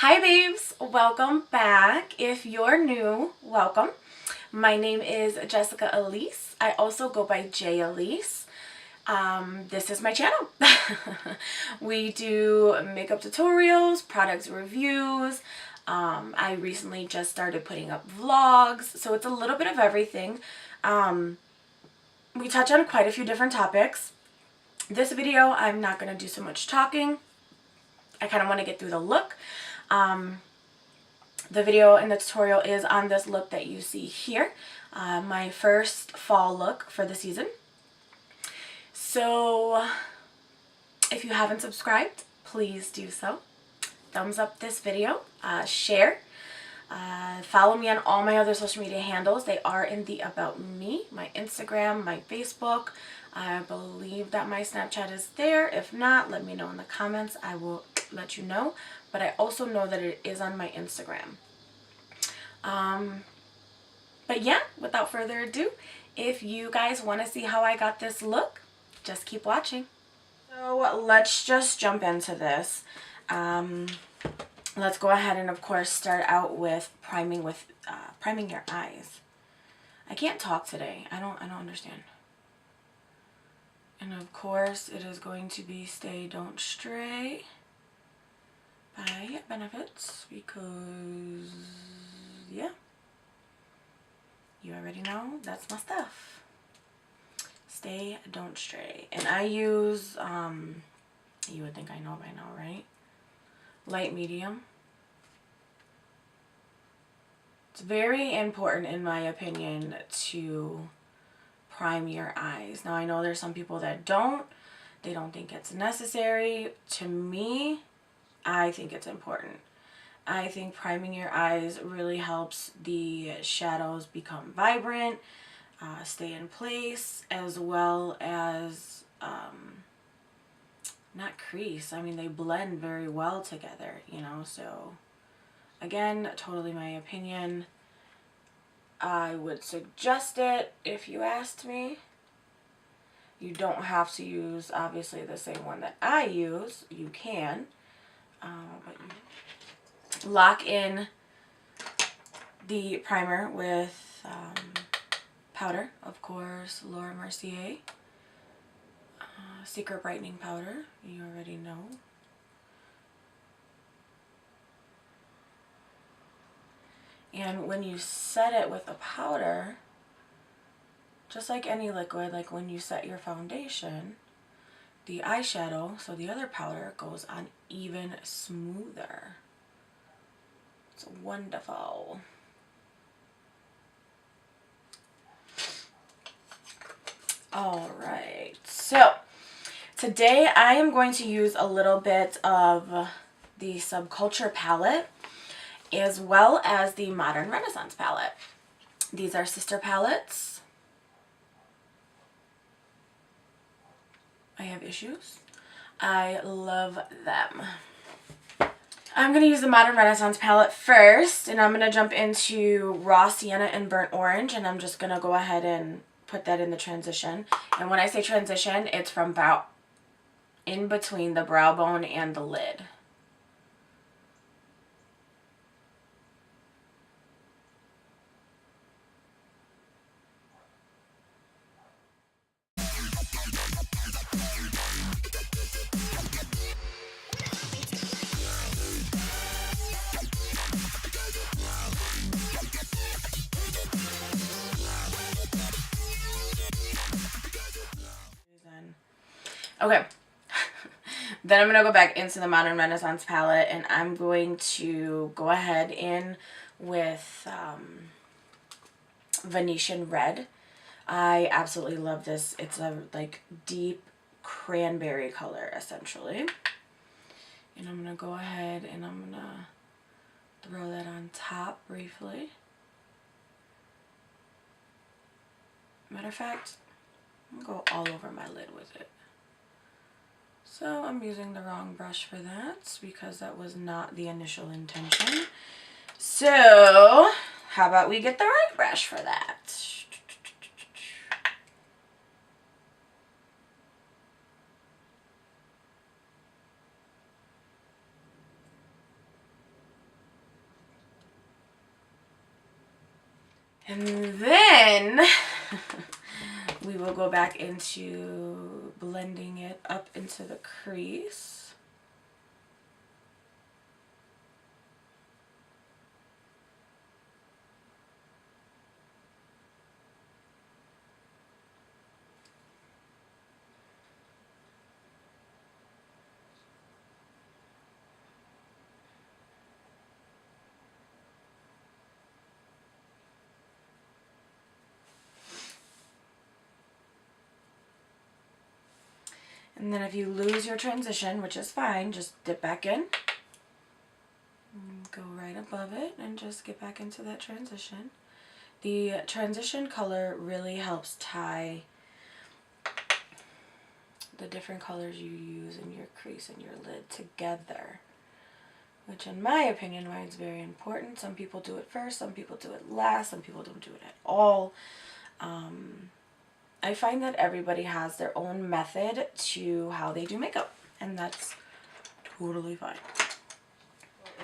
Hi babes, welcome back. If you're new, welcome. My name is Jessicaalyse. I also go by J.Alyse. This is my channel. We do makeup tutorials, product reviews. I recently just started putting up vlogs, so it's a little bit of everything. We touch on quite a few different topics. This video, I'm not going to do so much talking. I kind of want to get through the look. The video and the tutorial is on this look that you see here, my first fall look for the season. So if you haven't subscribed, please do so. Thumbs up this video, share, follow me on all my other social media handles. They are in the About Me, my Instagram, my Facebook. I believe that my Snapchat is there. If not, let me know in the comments. I will let you know. But I also know that it is on my Instagram. But yeah, without further ado, if you guys want to see how I got this look, just keep watching. So let's just jump into this. Let's go ahead and of course start out with priming your eyes. I can't talk today. I don't understand. And of course it is going to be Stay Don't Stray by Benefits, because yeah, you already know that's my stuff. Stay Don't Stray. And I use you would think I know by now, right? Light medium. It's very important in my opinion to prime your eyes. Now I know there's some people that they don't think it's necessary. To me, I think it's important. I think priming your eyes really helps the shadows become vibrant, stay in place, as well as not crease. I mean, they blend very well together, you know. So again, totally my opinion. I would suggest it if you asked me. You don't have to use obviously the same one that I use. You can. But you lock in the primer with powder, of course, Mercier Secret Brightening Powder. You already know. And when you set it with a powder, just like any liquid, like when you set your foundation, the eyeshadow, so the other powder, goes on even smoother. It's wonderful. Alright, so today I am going to use a little bit of the Subculture palette as well as the Modern Renaissance palette. These are sister palettes. I have issues. I love them. I'm going to use the Modern Renaissance palette first, and I'm going to jump into Raw Sienna and Burnt Orange, and I'm just going to go ahead and put that in the transition. And when I say transition, it's from about in between the brow bone and the lid. Okay, then I'm going to go back into the Modern Renaissance palette, and I'm going to go ahead in with Venetian Red. I absolutely love this. It's a like deep cranberry color essentially. And I'm going to go ahead and I'm going to throw that on top briefly. Matter of fact, I'm going to go all over my lid with it. So I'm using the wrong brush for that because that was not the initial intention. So how about we get the right brush for that? And then we will go back into blending it up into the crease. And then if you lose your transition, which is fine, just dip back in. Go right above it and just get back into that transition. The transition color really helps tie the different colors you use in your crease and your lid together, which in my opinion is very important. Some people do it first, some people do it last, some people don't do it at all. I find that everybody has their own method to how they do makeup, and that's totally fine.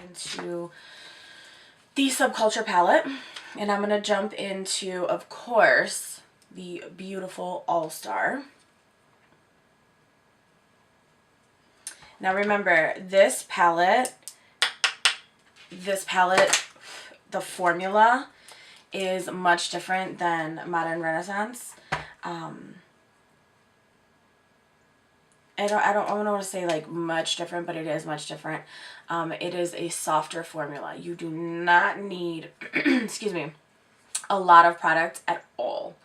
Into the Subculture palette, and I'm going to jump into, of course, the beautiful All Star. Now remember, this palette, the formula is much different than Modern Renaissance. I don't want to say like much different, but it is much different. It is a softer formula. You do not need, excuse me, a lot of product at all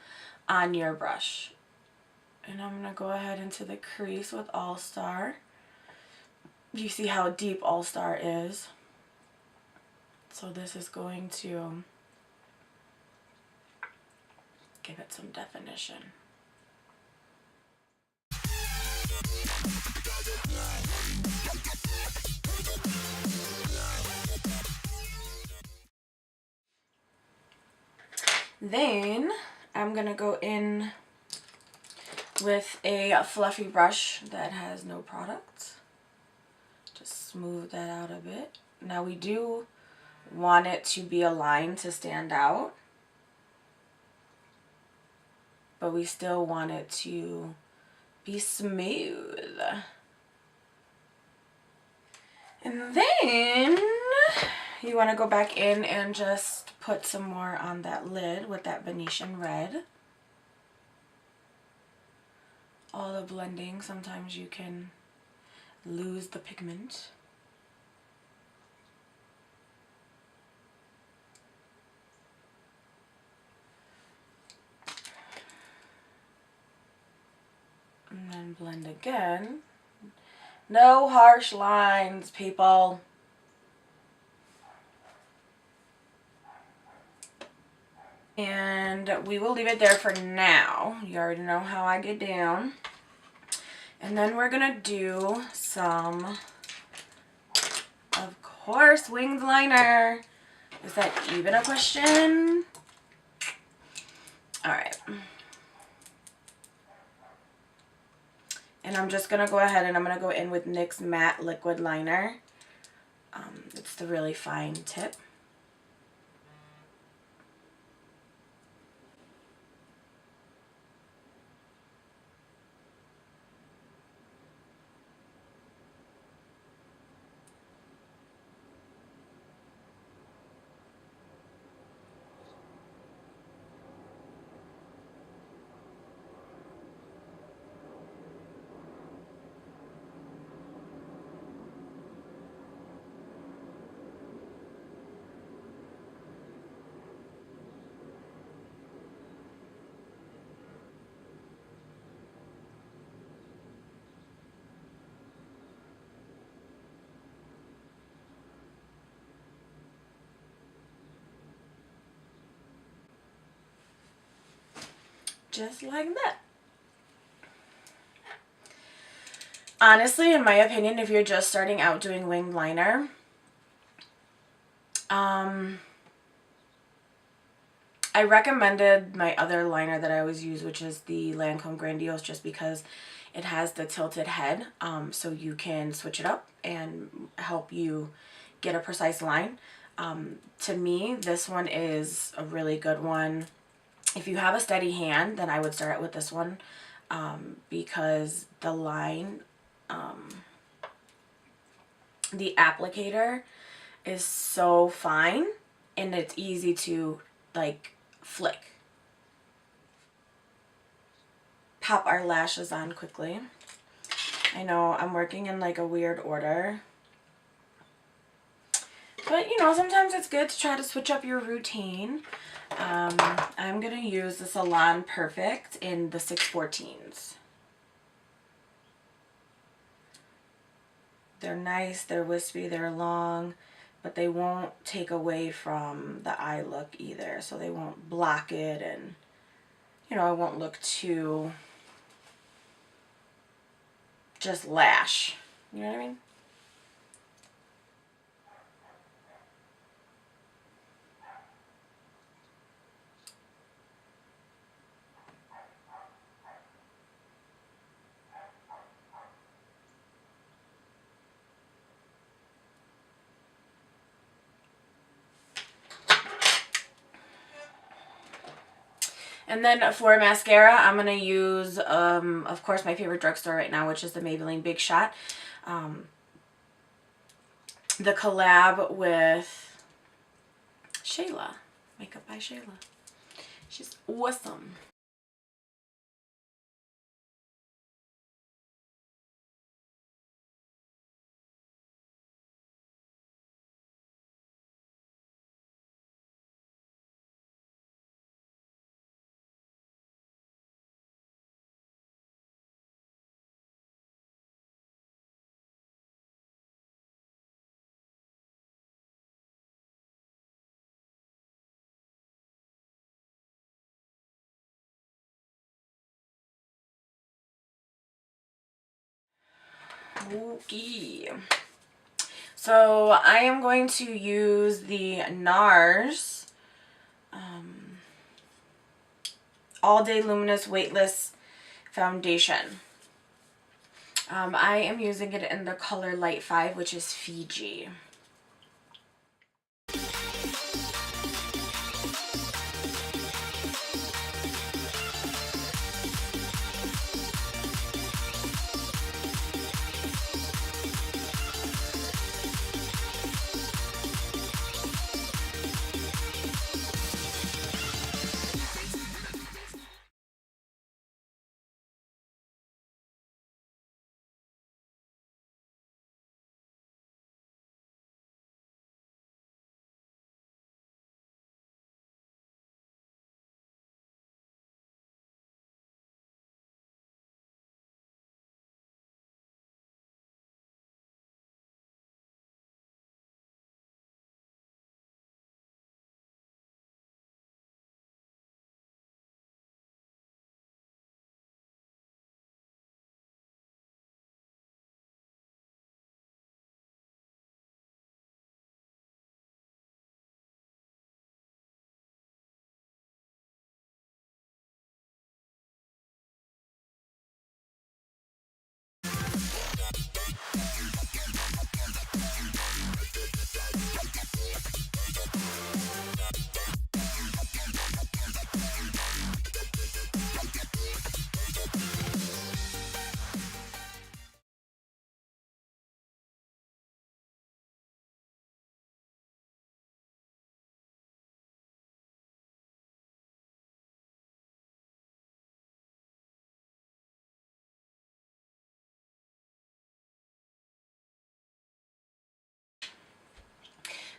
on your brush. And I'm going to go ahead into the crease with All Star. You see how deep All Star is. So this is going to give it some definition. Then I'm gonna go in with a fluffy brush that has no product. Just smooth that out a bit. Now we do want it to be a line to stand out, but we still want it to be smooth. And then you want to go back in and just put some more on that lid with that Venetian red. All the blending, sometimes you can lose the pigment. And then blend again. No harsh lines, people. And we will leave it there for now. You already know how I get down. And then we're gonna do some, of course, winged liner. Is that even a question? All right. And I'm just gonna go ahead and I'm gonna go in with NYX Matte Liquid Liner. It's the really fine tip. Just like that. Honestly, in my opinion, if you're just starting out doing winged liner, I recommended my other liner that I always use, which is the Lancome Grandiose, just because it has the tilted head, so you can switch it up and help you get a precise line. To me, this one is a really good one. If you have a steady hand, then I would start with this one, because the line, the applicator is so fine and it's easy to like flick. Pop our lashes on quickly. I know I'm working in like a weird order, but you know, sometimes it's good to try to switch up your routine. I'm going to use the Salon Perfect in the 614s. They're nice, they're wispy, they're long, but they won't take away from the eye look either. So they won't block it, and you know, it won't look too just lash. You know what I mean? And then for mascara, I'm going to use, of course, my favorite drugstore right now, which is the Maybelline Big Shot. The collab with Shayla. Makeup by Shayla. She's awesome. Okay. So I am going to use the Nars All Day Luminous Weightless Foundation. I am using it in the color Light 5, which is Fiji.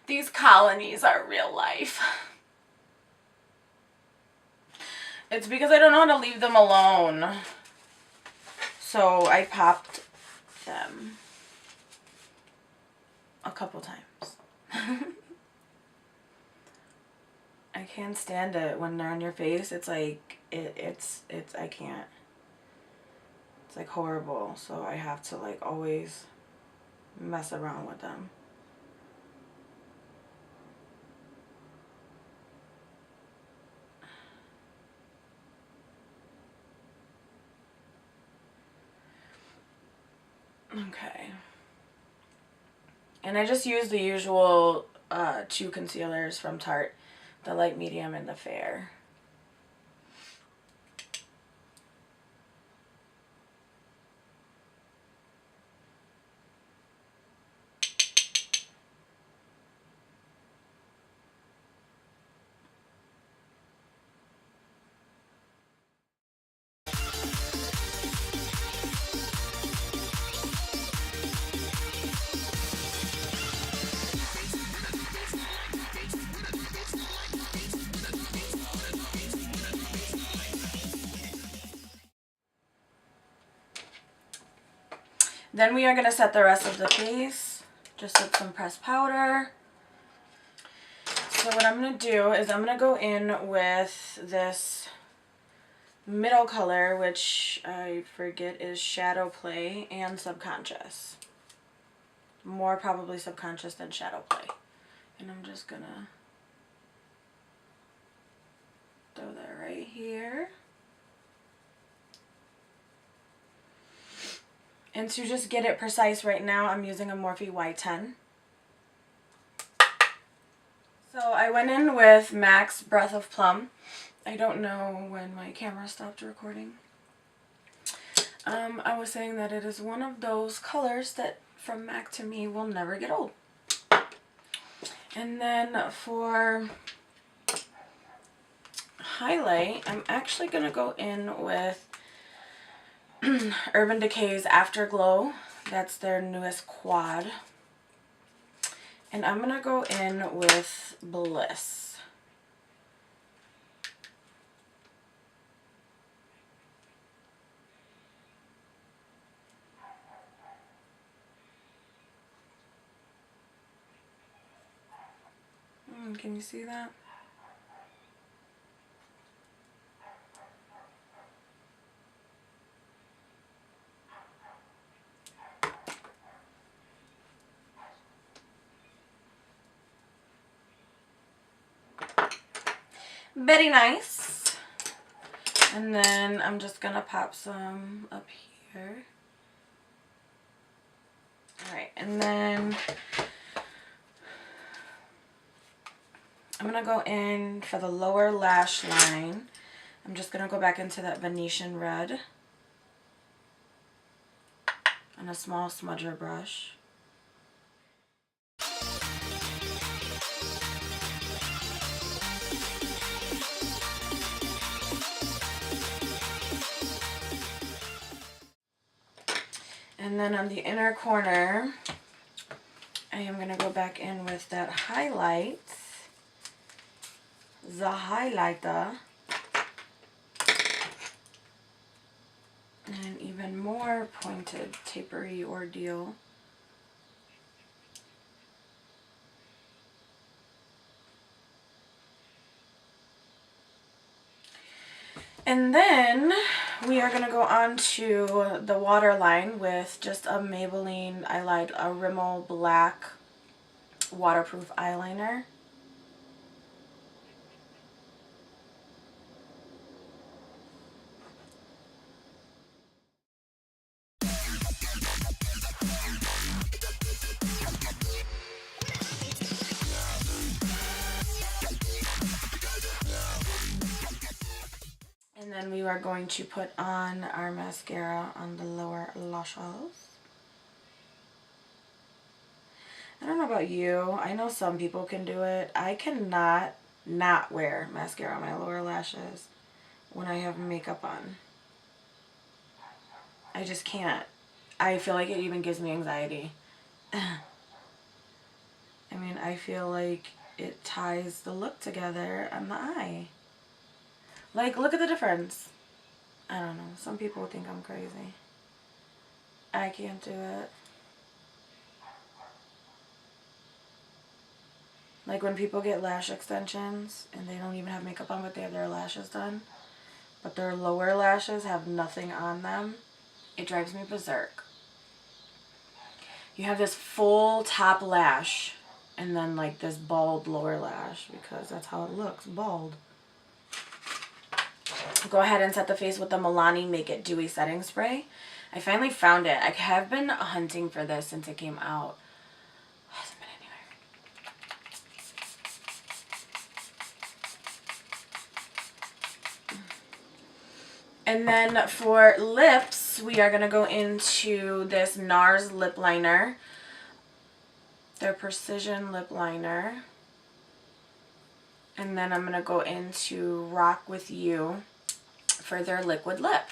These colonies are real life. It's because I don't know how to leave them alone. So I popped them a couple times. I can't stand it when they're on your face. It's like, it's I can't. It's like horrible. So I have to like always mess around with them. Okay. And I just use the usual two concealers from Tarte, the light, medium, and the fair. Then we are going to set the rest of the face just with some pressed powder. So what I'm going to do is I'm going to go in with this middle color, which I forget is Shadow Play and Subconscious. More probably Subconscious than Shadow Play. And I'm just going to throw that right here. And to just get it precise right now, I'm using a Morphe Y10. So I went in with MAC's Breath of Plum. I don't know when my camera stopped recording. I was saying that it is one of those colors that from MAC to me will never get old. And then for highlight, I'm actually going to go in with Urban Decay's Afterglow. That's their newest quad. And I'm going to go in with Bliss. Can you see that? Very nice. And then I'm just gonna pop some up here. Alright, and then I'm gonna go in for the lower lash line. I'm just gonna go back into that Venetian red on a small smudger brush. And then on the inner corner, I am going to go back in with that highlight, the highlighter, and an even more pointed, tapery ordeal. And then we are going to go on to the waterline with just a Maybelline, I lied, a Rimmell black waterproof eyeliner. And then we are going to put on our mascara on the lower lashes. I don't know about you. I know some people can do it. I cannot not wear mascara on my lower lashes when I have makeup on. I just can't. I feel like it even gives me anxiety. I mean, I feel like it ties the look together on the eye. Like, look at the difference. I don't know. Some people think I'm crazy. I can't do it. Like when people get lash extensions and they don't even have makeup on but they have their lashes done, but their lower lashes have nothing on them. It drives me berserk. You have this full top lash and then like this bald lower lash because that's how it looks, bald. Go ahead and set the face with the Milani Make It Dewy Setting Spray. I finally found it. I have been hunting for this since it came out. Hasn't been And then for lips, we are going to go into this Nars Lip Liner. Their Precision Lip Liner. And then I'm going to go into Rock With You for their liquid lip.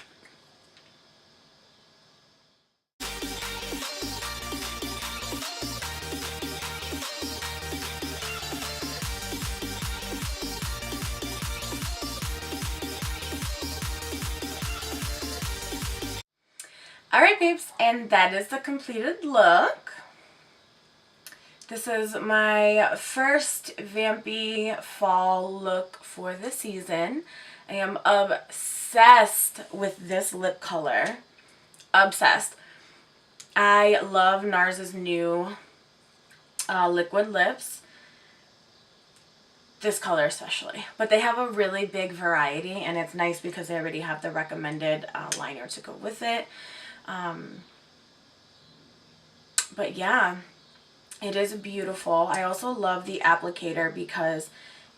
Alright babes, and that is the completed look. This is my first vampy fall look for the season. I am obsessed with this lip color. Obsessed. I love Nars's new liquid lips. This color especially. But they have a really big variety, and it's nice because they already have the recommended liner to go with it. But yeah, it is beautiful. I also love the applicator because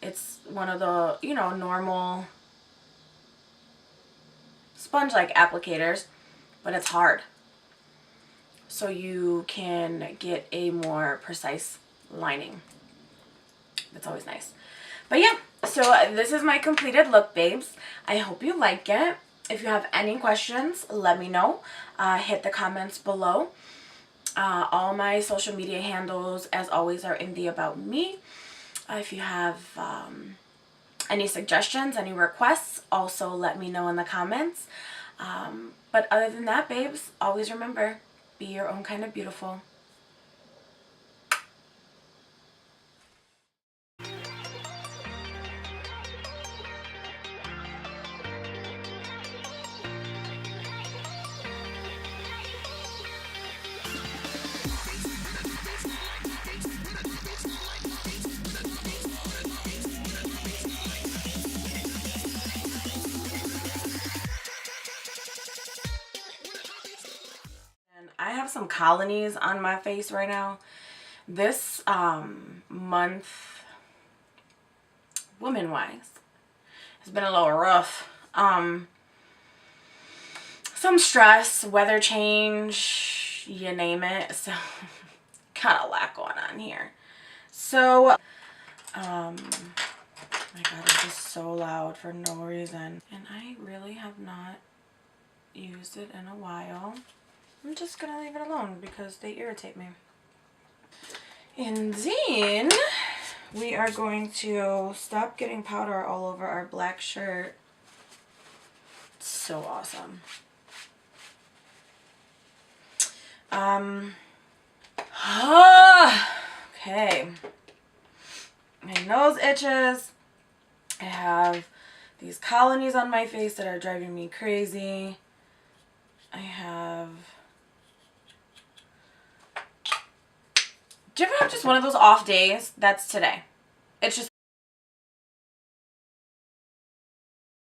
it's one of the, you know, normal sponge-like applicators, but it's hard. So you can get a more precise lining. That's always nice. But yeah, so this is my completed look, babes. I hope you like it. If you have any questions, let me know. Hit the comments below. All my social media handles, as always, are in the About Me. If you have any suggestions, any requests, also let me know in the comments. But other than that, babes, always remember, be your own kind of beautiful. I have some colonies on my face right now. This month, woman-wise, has been a little rough. Some stress, weather change, you name it. So, got a lot going on here. So, my God, it's just so loud for no reason. And I really have not used it in a while. I'm just going to leave it alone because they irritate me. And then we are going to stop getting powder all over our black shirt. It's so awesome. Okay. My nose itches. I have these colonies on my face that are driving me crazy. I have... Do you ever have just one of those off days? That's today. It's just